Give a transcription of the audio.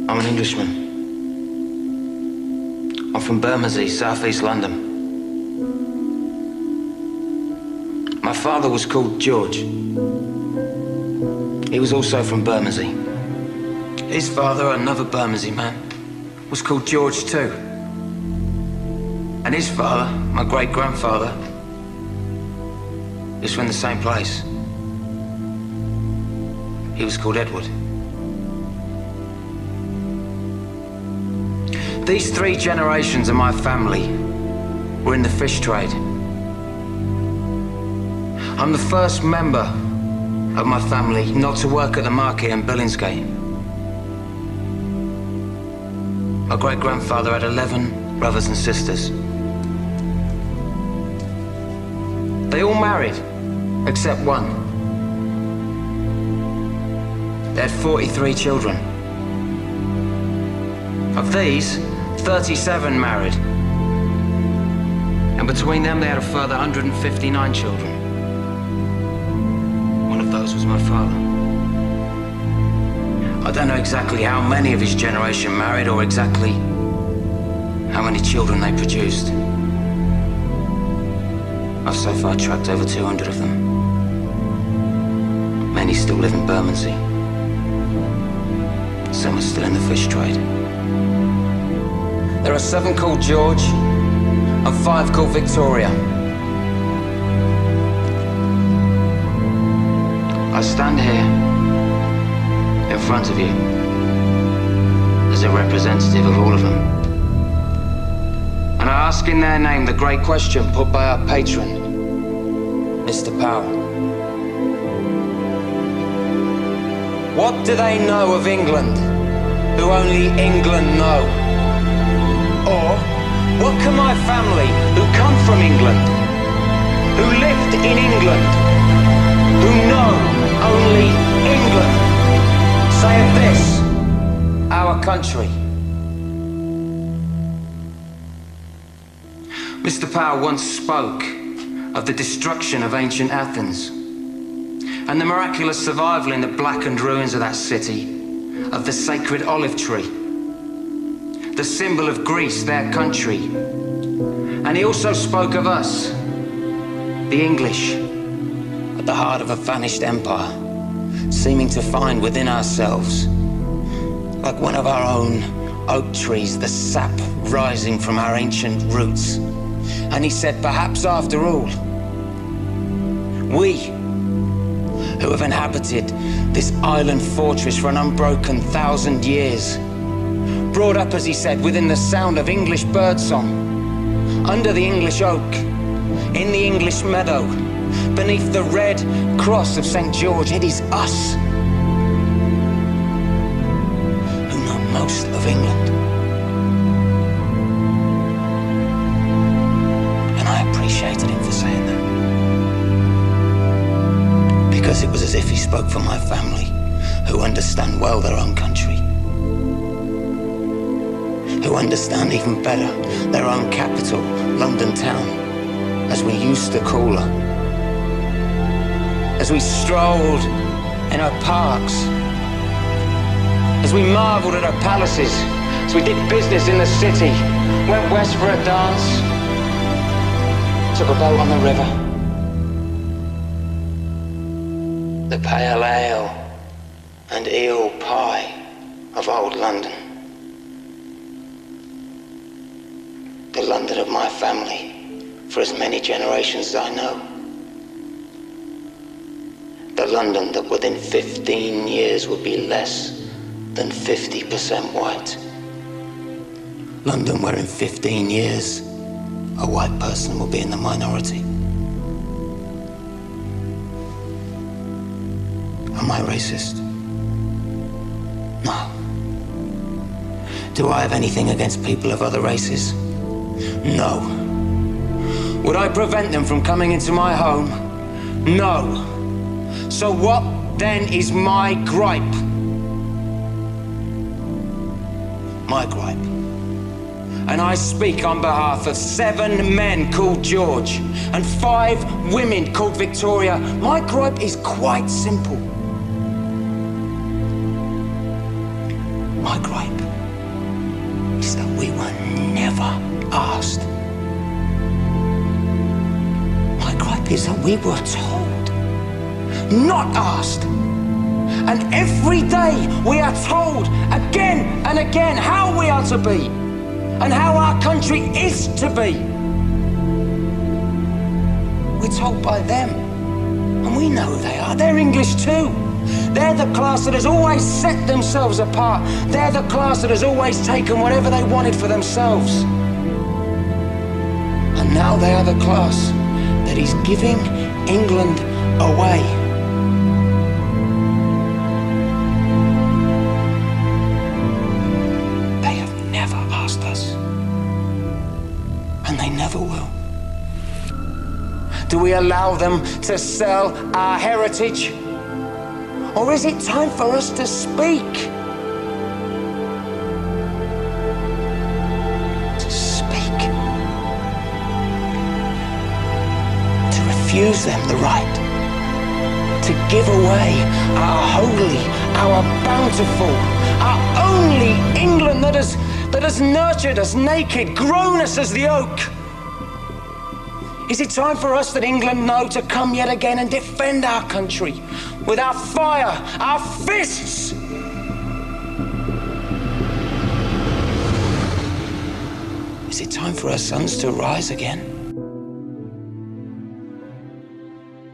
I'm an Englishman. I'm from Bermondsey, southeast London. My father was called George. He was also from Bermondsey. His father, another Bermondsey man, was called George too. And his father, my great-grandfather, is from the same place. He was called Edward. These 3 generations of my family were in the fish trade. I'm the first member of my family not to work at the market in Billingsgate. My great-grandfather had 11 brothers and sisters. They all married, except one. They had 43 children. Of these, 37 married. And between them, they had a further 159 children. One of those was my father. I don't know exactly how many of his generation married or exactly how many children they produced. I've so far tracked over 200 of them. Many still live in Bermondsey. Some are still in the fish trade. There are 7 called George and 5 called Victoria. I stand here in front of you as a representative of all of them. And I ask in their name the great question put by our patron, Mr. Powell. What do they know of England who only England know? Or what can my family who come from England, who lived in England, who know only England, say of this, our country? Mr. Powell once spoke of the destruction of ancient Athens and the miraculous survival in the blackened ruins of that city of the sacred olive tree, the symbol of Greece, their country. And he also spoke of us, the English, at the heart of a vanished empire, seeming to find within ourselves, like one of our own oak trees, the sap rising from our ancient roots. And he said, perhaps after all, we who have inhabited this island fortress for an unbroken 1,000 years, brought up, as he said, within the sound of English birdsong, under the English oak, in the English meadow, beneath the red cross of St. George, it is us who know most of England. And I appreciated him for saying that, because it was as if he spoke for my family, who understand well their own country, who understand even better their own capital, London town, as we used to call her. As we strolled in her parks, as we marveled at her palaces, as we did business in the city, went west for a dance, took a boat on the river. The pale ale and eel pie of old London. The London of my family, for as many generations as I know. The London that within 15 years would be less than 50% white. London where in 15 years, a white person will be in the minority. Am I racist? No. Do I have anything against people of other races? No. Would I prevent them from coming into my home? No. So what then is my gripe? My gripe. And I speak on behalf of 7 men called George and 5 women called Victoria. My gripe is quite simple. My gripe is that we were told, not asked. And every day we are told again and again how we are to be and how our country is to be. We're told by them, and we know who they are. They're English too. They're the class that has always set themselves apart. They're the class that has always taken whatever they wanted for themselves. And now they are the class that is giving England away. They have never asked us, and they never will. Do we allow them to sell our heritage? Or is it time for us to speak? To speak. To refuse them the right to give away our holy, our bountiful, our only England that has nurtured us naked, grown us as the oak. Is it time for us that England know to come yet again and defend our country with our fire, our fists? Is it time for our sons to rise again